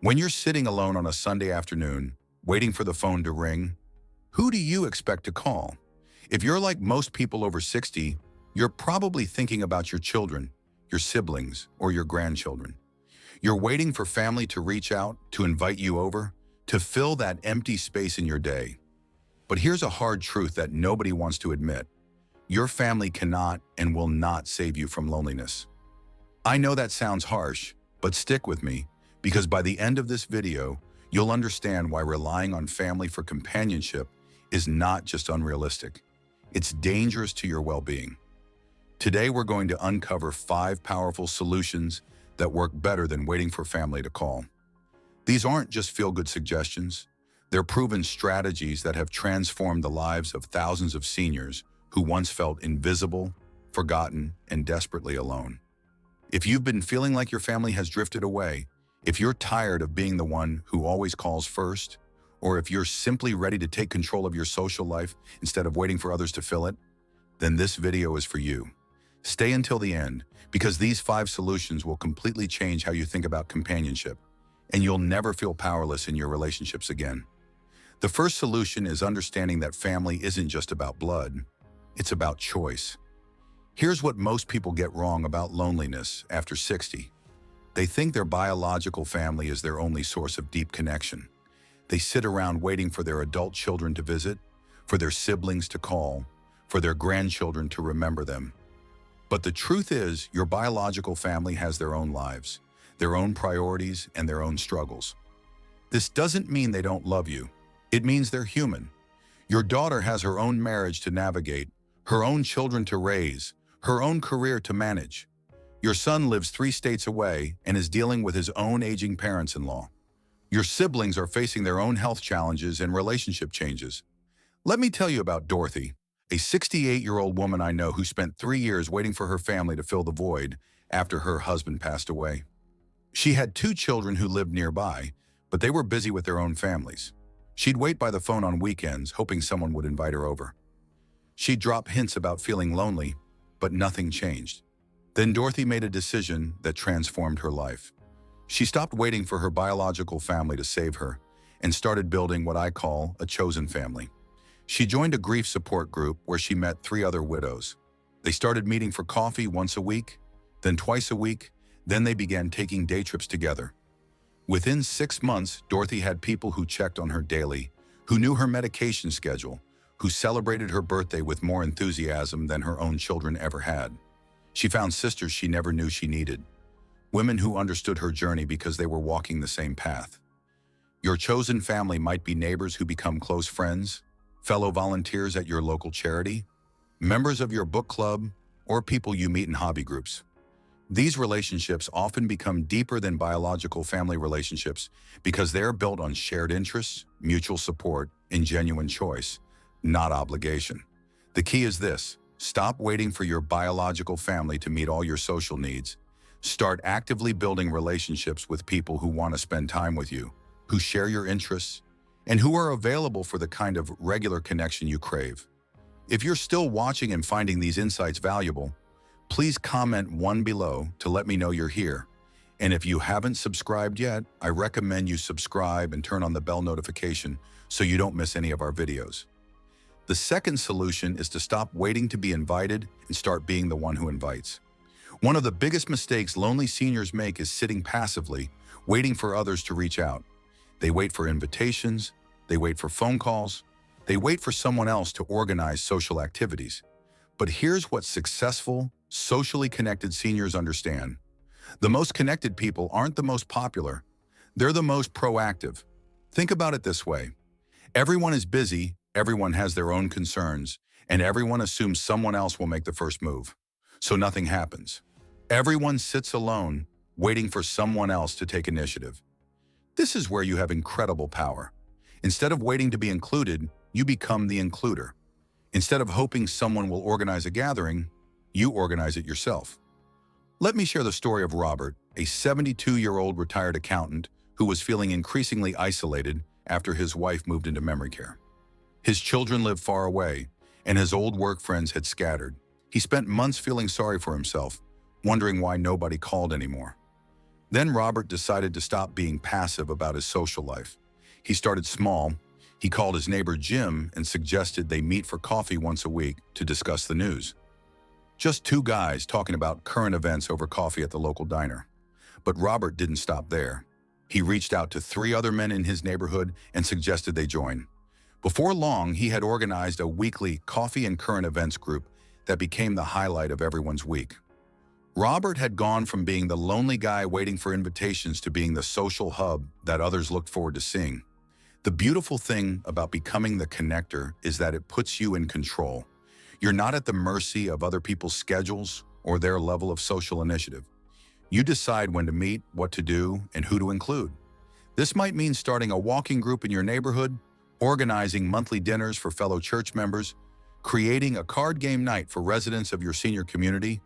When you're sitting alone on a Sunday afternoon, waiting for the phone to ring, who do you expect to call? If you're like most people over 60, you're probably thinking about your children, your siblings, or your grandchildren. You're waiting for family to reach out, to invite you over, to fill that empty space in your day. But here's a hard truth that nobody wants to admit. Your family cannot and will not save you from loneliness. I know that sounds harsh, but stick with me, because by the end of this video, you'll understand why relying on family for companionship is not just unrealistic. It's dangerous to your well-being. Today, we're going to uncover 5 powerful solutions that work better than waiting for family to call. These aren't just feel-good suggestions. They're proven strategies that have transformed the lives of thousands of seniors who once felt invisible, forgotten, and desperately alone. If you've been feeling like your family has drifted away, if you're tired of being the one who always calls first, or if you're simply ready to take control of your social life instead of waiting for others to fill it, then this video is for you. Stay until the end, because these 5 solutions will completely change how you think about companionship, and you'll never feel powerless in your relationships again. The first solution is understanding that family isn't just about blood, it's about choice. Here's what most people get wrong about loneliness after 60. They think their biological family is their only source of deep connection. They sit around waiting for their adult children to visit, for their siblings to call, for their grandchildren to remember them. But the truth is, your biological family has their own lives, their own priorities, and their own struggles. This doesn't mean they don't love you. It means they're human. Your daughter has her own marriage to navigate, her own children to raise, her own career to manage. Your son lives 3 states away and is dealing with his own aging parents-in-law. Your siblings are facing their own health challenges and relationship changes. Let me tell you about Dorothy, a 68-year-old woman I know who spent 3 years waiting for her family to fill the void after her husband passed away. She had 2 children who lived nearby, but they were busy with their own families. She'd wait by the phone on weekends, hoping someone would invite her over. She'd drop hints about feeling lonely, but nothing changed. Then Dorothy made a decision that transformed her life. She stopped waiting for her biological family to save her and started building what I call a chosen family. She joined a grief support group where she met 3 other widows. They started meeting for coffee once a week, then twice a week, then they began taking day trips together. Within 6 months, Dorothy had people who checked on her daily, who knew her medication schedule, who celebrated her birthday with more enthusiasm than her own children ever had. She found sisters she never knew she needed, women who understood her journey because they were walking the same path. Your chosen family might be neighbors who become close friends, fellow volunteers at your local charity, members of your book club, or people you meet in hobby groups. These relationships often become deeper than biological family relationships because they're built on shared interests, mutual support, and genuine choice, not obligation. The key is this: stop waiting for your biological family to meet all your social needs. Start actively building relationships with people who want to spend time with you, who share your interests, and who are available for the kind of regular connection you crave. If you're still watching and finding these insights valuable, please comment 1 below to let me know you're here. And if you haven't subscribed yet, I recommend you subscribe and turn on the bell notification so you don't miss any of our videos. The second solution is to stop waiting to be invited and start being the one who invites. One of the biggest mistakes lonely seniors make is sitting passively, waiting for others to reach out. They wait for invitations, they wait for phone calls, they wait for someone else to organize social activities. But here's what successful, socially connected seniors understand. The most connected people aren't the most popular. They're the most proactive. Think about it this way. Everyone is busy, everyone has their own concerns, and everyone assumes someone else will make the first move. So nothing happens. Everyone sits alone, waiting for someone else to take initiative. This is where you have incredible power. Instead of waiting to be included, you become the includer. Instead of hoping someone will organize a gathering, you organize it yourself. Let me share the story of Robert, a 72-year-old retired accountant who was feeling increasingly isolated after his wife moved into memory care. His children lived far away, and his old work friends had scattered. He spent months feeling sorry for himself, wondering why nobody called anymore. Then Robert decided to stop being passive about his social life. He started small. He called his neighbor Jim and suggested they meet for coffee once a week to discuss the news. Just two guys talking about current events over coffee at the local diner. But Robert didn't stop there. He reached out to three other men in his neighborhood and suggested they join. Before long, he had organized a weekly coffee and current events group that became the highlight of everyone's week. Robert had gone from being the lonely guy waiting for invitations to being the social hub that others looked forward to seeing. The beautiful thing about becoming the connector is that it puts you in control. You're not at the mercy of other people's schedules or their level of social initiative. You decide when to meet, what to do, and who to include. This might mean starting a walking group in your neighborhood, organizing monthly dinners for fellow church members, creating a card game night for residents of your senior community,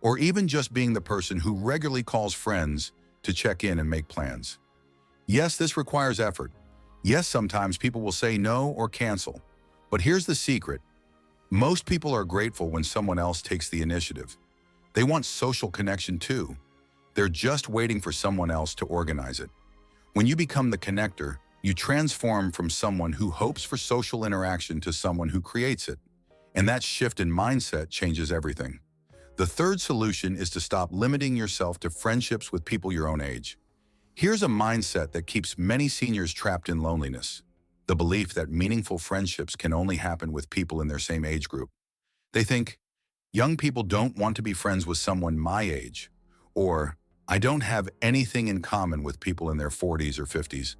or even just being the person who regularly calls friends to check in and make plans. Yes, this requires effort. Yes, sometimes people will say no or cancel. But here's the secret. Most people are grateful when someone else takes the initiative. They want social connection too. They're just waiting for someone else to organize it. When you become the connector, you transform from someone who hopes for social interaction to someone who creates it. And that shift in mindset changes everything. The third solution is to stop limiting yourself to friendships with people your own age. Here's a mindset that keeps many seniors trapped in loneliness: the belief that meaningful friendships can only happen with people in their same age group. They think, young people don't want to be friends with someone my age, or I don't have anything in common with people in their 40s or 50s.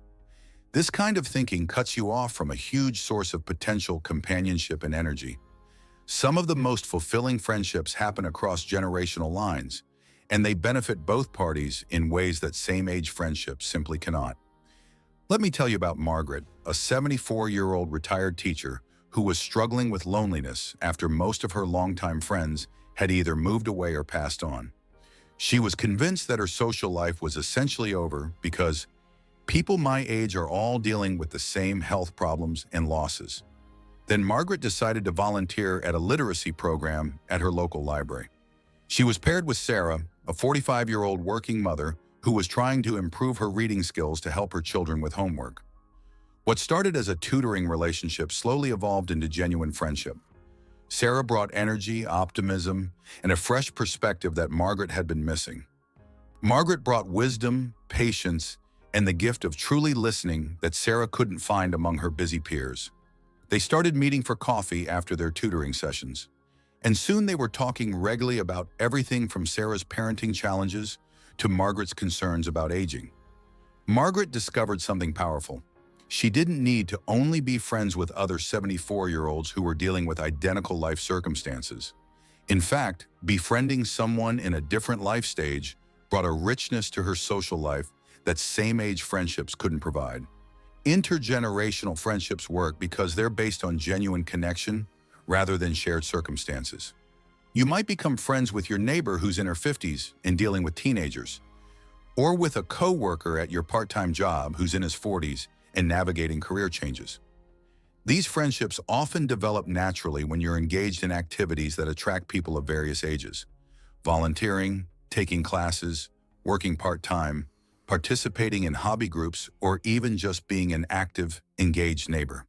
This kind of thinking cuts you off from a huge source of potential companionship and energy. Some of the most fulfilling friendships happen across generational lines, and they benefit both parties in ways that same-age friendships simply cannot. Let me tell you about Margaret, a 74-year-old retired teacher who was struggling with loneliness after most of her longtime friends had either moved away or passed on. She was convinced that her social life was essentially over because people my age are all dealing with the same health problems and losses. Then Margaret decided to volunteer at a literacy program at her local library. She was paired with Sarah, a 45-year-old working mother who was trying to improve her reading skills to help her children with homework. What started as a tutoring relationship slowly evolved into genuine friendship. Sarah brought energy, optimism, and a fresh perspective that Margaret had been missing. Margaret brought wisdom, patience, and the gift of truly listening that Sarah couldn't find among her busy peers. They started meeting for coffee after their tutoring sessions, and soon they were talking regularly about everything from Sarah's parenting challenges to Margaret's concerns about aging. Margaret discovered something powerful. She didn't need to only be friends with other 74-year-olds who were dealing with identical life circumstances. In fact, befriending someone in a different life stage brought a richness to her social life that same-age friendships couldn't provide. Intergenerational friendships work because they're based on genuine connection rather than shared circumstances. You might become friends with your neighbor who's in her 50s and dealing with teenagers, or with a co-worker at your part-time job who's in his 40s and navigating career changes. These friendships often develop naturally when you're engaged in activities that attract people of various ages. Volunteering, taking classes, working part-time, participating in hobby groups, or even just being an active, engaged neighbor.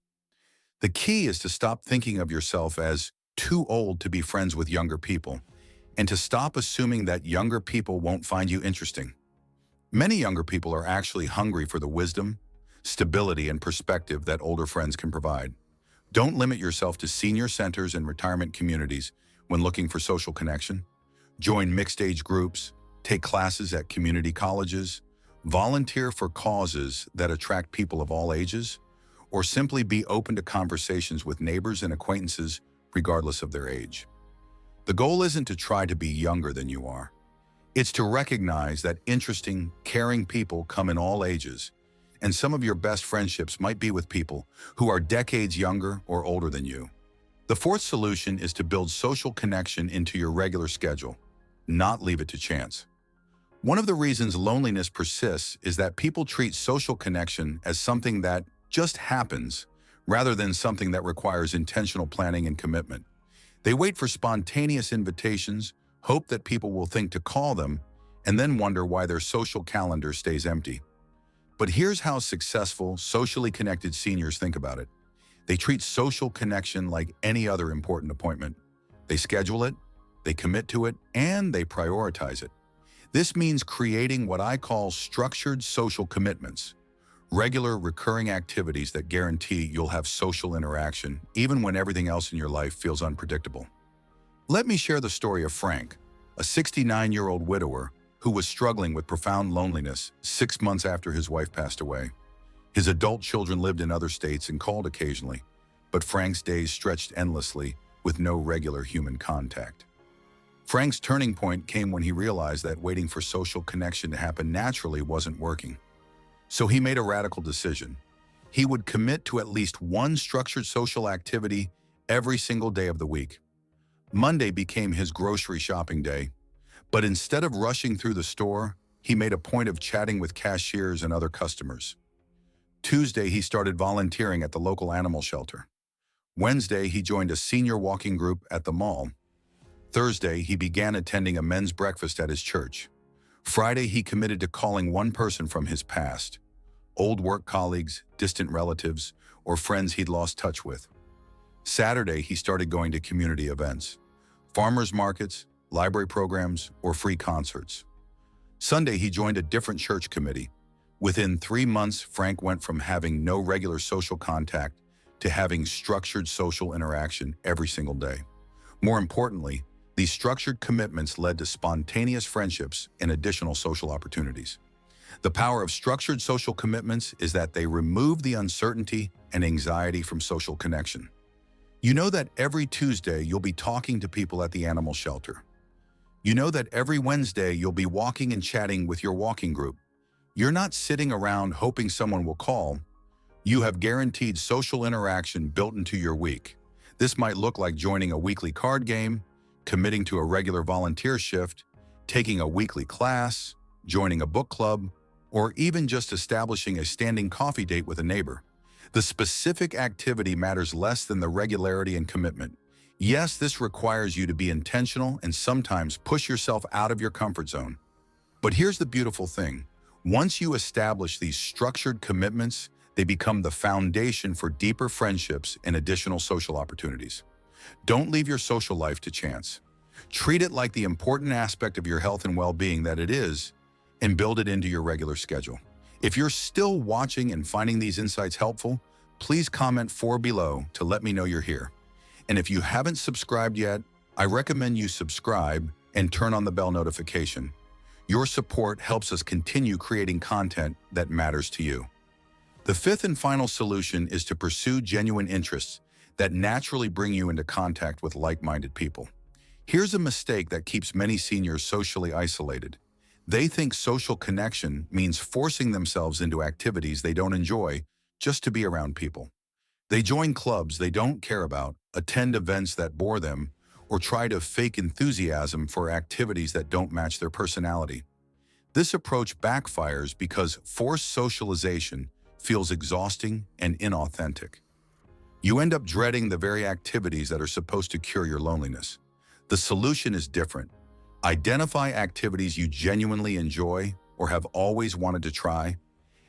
The key is to stop thinking of yourself as too old to be friends with younger people, and to stop assuming that younger people won't find you interesting. Many younger people are actually hungry for the wisdom, stability, and perspective that older friends can provide. Don't limit yourself to senior centers and retirement communities when looking for social connection. Join mixed-age groups, take classes at community colleges, volunteer for causes that attract people of all ages, or simply be open to conversations with neighbors and acquaintances regardless of their age. The goal isn't to try to be younger than you are. It's to recognize that interesting, caring people come in all ages, and some of your best friendships might be with people who are decades younger or older than you. The fourth solution is to build social connection into your regular schedule, not leave it to chance. One of the reasons loneliness persists is that people treat social connection as something that just happens, rather than something that requires intentional planning and commitment. They wait for spontaneous invitations, hope that people will think to call them, and then wonder why their social calendar stays empty. But here's how successful, socially connected seniors think about it. They treat social connection like any other important appointment. They schedule it, they commit to it, and they prioritize it. This means creating what I call structured social commitments, regular, recurring activities that guarantee you'll have social interaction, even when everything else in your life feels unpredictable. Let me share the story of Frank, a 69-year-old widower who was struggling with profound loneliness 6 months after his wife passed away. His adult children lived in other states and called occasionally, but Frank's days stretched endlessly with no regular human contact. Frank's turning point came when he realized that waiting for social connection to happen naturally wasn't working. So he made a radical decision. He would commit to at least one structured social activity every single day of the week. Monday became his grocery shopping day, but instead of rushing through the store, he made a point of chatting with cashiers and other customers. Tuesday, he started volunteering at the local animal shelter. Wednesday, he joined a senior walking group at the mall. Thursday, he began attending a men's breakfast at his church. Friday, he committed to calling one person from his past, old work colleagues, distant relatives, or friends he'd lost touch with. Saturday, he started going to community events, farmers markets, library programs, or free concerts. Sunday, he joined a different church committee. Within 3 months, Frank went from having no regular social contact to having structured social interaction every single day. More importantly, these structured commitments led to spontaneous friendships and additional social opportunities. The power of structured social commitments is that they remove the uncertainty and anxiety from social connection. You know that every Tuesday you'll be talking to people at the animal shelter. You know that every Wednesday you'll be walking and chatting with your walking group. You're not sitting around hoping someone will call. You have guaranteed social interaction built into your week. This might look like joining a weekly card game, committing to a regular volunteer shift, taking a weekly class, joining a book club, or even just establishing a standing coffee date with a neighbor. The specific activity matters less than the regularity and commitment. Yes, this requires you to be intentional and sometimes push yourself out of your comfort zone. But here's the beautiful thing. Once you establish these structured commitments, they become the foundation for deeper friendships and additional social opportunities. Don't leave your social life to chance. Treat it like the important aspect of your health and well-being that it is, and build it into your regular schedule. If you're still watching and finding these insights helpful, please comment 4 below to let me know you're here. And if you haven't subscribed yet, I recommend you subscribe and turn on the bell notification. Your support helps us continue creating content that matters to you. The fifth and final solution is to pursue genuine interests that naturally bring you into contact with like-minded people. Here's a mistake that keeps many seniors socially isolated. They think social connection means forcing themselves into activities they don't enjoy just to be around people. They join clubs they don't care about, attend events that bore them, or try to fake enthusiasm for activities that don't match their personality. This approach backfires because forced socialization feels exhausting and inauthentic. You end up dreading the very activities that are supposed to cure your loneliness. The solution is different. Identify activities you genuinely enjoy or have always wanted to try,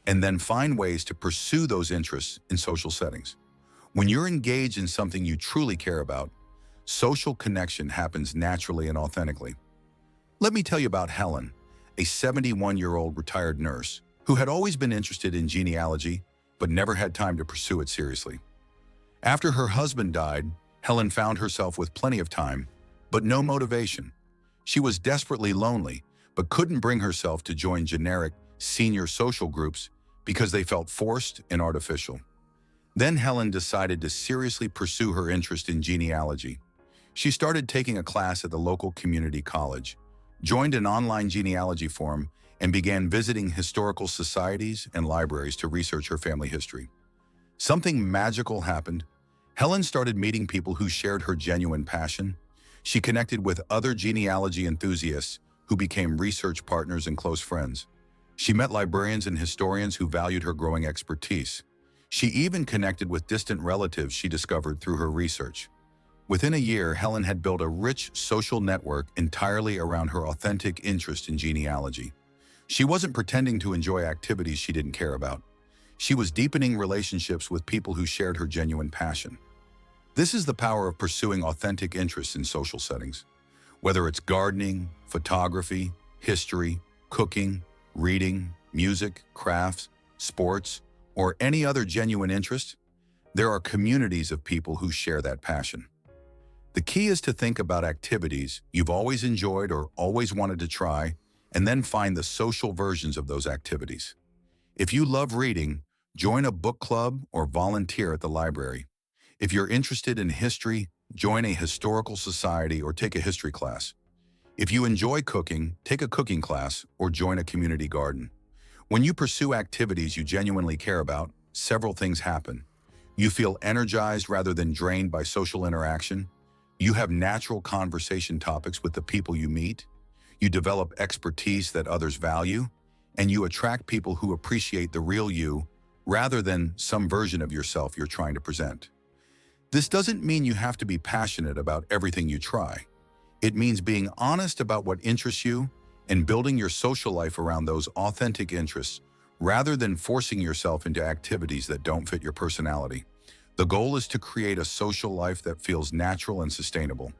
and then find ways to pursue those interests in social settings. When you're engaged in something you truly care about, social connection happens naturally and authentically. Let me tell you about Helen, a 71-year-old retired nurse who had always been interested in genealogy but never had time to pursue it seriously. After her husband died, Helen found herself with plenty of time, but no motivation. She was desperately lonely, but couldn't bring herself to join generic senior social groups because they felt forced and artificial. Then Helen decided to seriously pursue her interest in genealogy. She started taking a class at the local community college, joined an online genealogy forum, and began visiting historical societies and libraries to research her family history. Something magical happened. Helen started meeting people who shared her genuine passion. She connected with other genealogy enthusiasts who became research partners and close friends. She met librarians and historians who valued her growing expertise. She even connected with distant relatives she discovered through her research. Within a year, Helen had built a rich social network entirely around her authentic interest in genealogy. She wasn't pretending to enjoy activities she didn't care about. She was deepening relationships with people who shared her genuine passion. This is the power of pursuing authentic interests in social settings. Whether it's gardening, photography, history, cooking, reading, music, crafts, sports, or any other genuine interest, there are communities of people who share that passion. The key is to think about activities you've always enjoyed or always wanted to try, and then find the social versions of those activities. If you love reading, join a book club or volunteer at the library. If you're interested in history, join a historical society or take a history class. If you enjoy cooking, take a cooking class or join a community garden. When you pursue activities you genuinely care about, several things happen. You feel energized rather than drained by social interaction. You have natural conversation topics with the people you meet. You develop expertise that others value, and you attract people who appreciate the real you rather than some version of yourself you're trying to present. This doesn't mean you have to be passionate about everything you try. It means being honest about what interests you and building your social life around those authentic interests rather than forcing yourself into activities that don't fit your personality. The goal is to create a social life that feels natural and sustainable,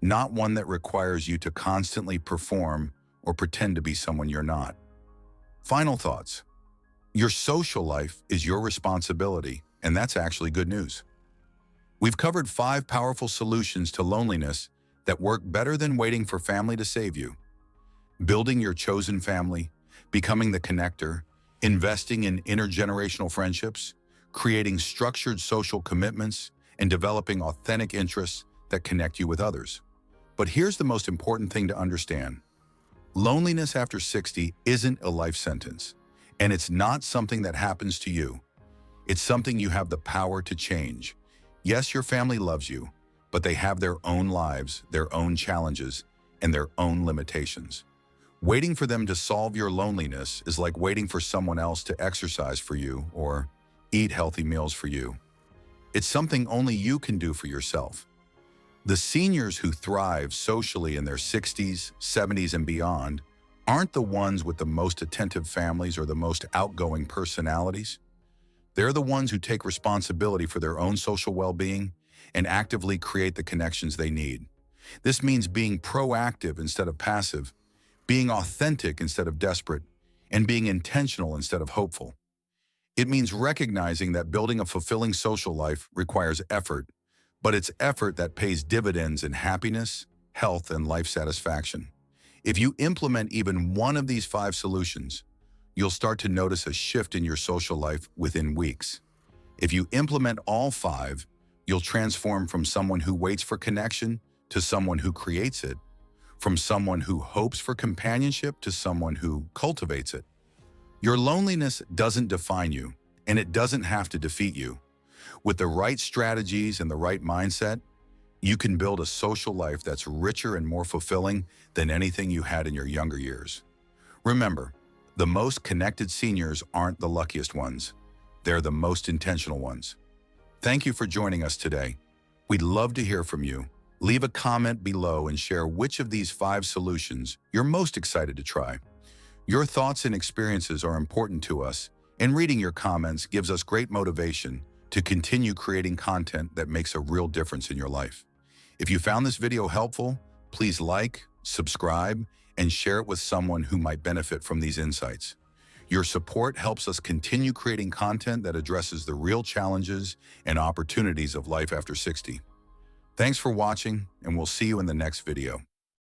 not one that requires you to constantly perform or pretend to be someone you're not. Final thoughts. Your social life is your responsibility, and that's actually good news. We've covered 5 powerful solutions to loneliness that work better than waiting for family to save you. Building your chosen family, becoming the connector, investing in intergenerational friendships, creating structured social commitments, and developing authentic interests that connect you with others. But here's the most important thing to understand. Loneliness after 60 isn't a life sentence, and it's not something that happens to you. It's something you have the power to change. Yes, your family loves you, but they have their own lives, their own challenges, and their own limitations. Waiting for them to solve your loneliness is like waiting for someone else to exercise for you or eat healthy meals for you. It's something only you can do for yourself. The seniors who thrive socially in their 60s, 70s, and beyond aren't the ones with the most attentive families or the most outgoing personalities. They're the ones who take responsibility for their own social well-being and actively create the connections they need. This means being proactive instead of passive, being authentic instead of desperate, and being intentional instead of hopeful. It means recognizing that building a fulfilling social life requires effort, but it's effort that pays dividends in happiness, health, and life satisfaction. If you implement even one of these 5 solutions, you'll start to notice a shift in your social life within weeks. If you implement all 5, you'll transform from someone who waits for connection to someone who creates it, from someone who hopes for companionship to someone who cultivates it. Your loneliness doesn't define you, and it doesn't have to defeat you. With the right strategies and the right mindset, you can build a social life that's richer and more fulfilling than anything you had in your younger years. Remember, the most connected seniors aren't the luckiest ones. They're the most intentional ones. Thank you for joining us today. We'd love to hear from you. Leave a comment below and share which of these 5 solutions you're most excited to try. Your thoughts and experiences are important to us, and reading your comments gives us great motivation to continue creating content that makes a real difference in your life. If you found this video helpful, please like, subscribe, and share it with someone who might benefit from these insights. Your support helps us continue creating content that addresses the real challenges and opportunities of life after 60. Thanks for watching, and we'll see you in the next video.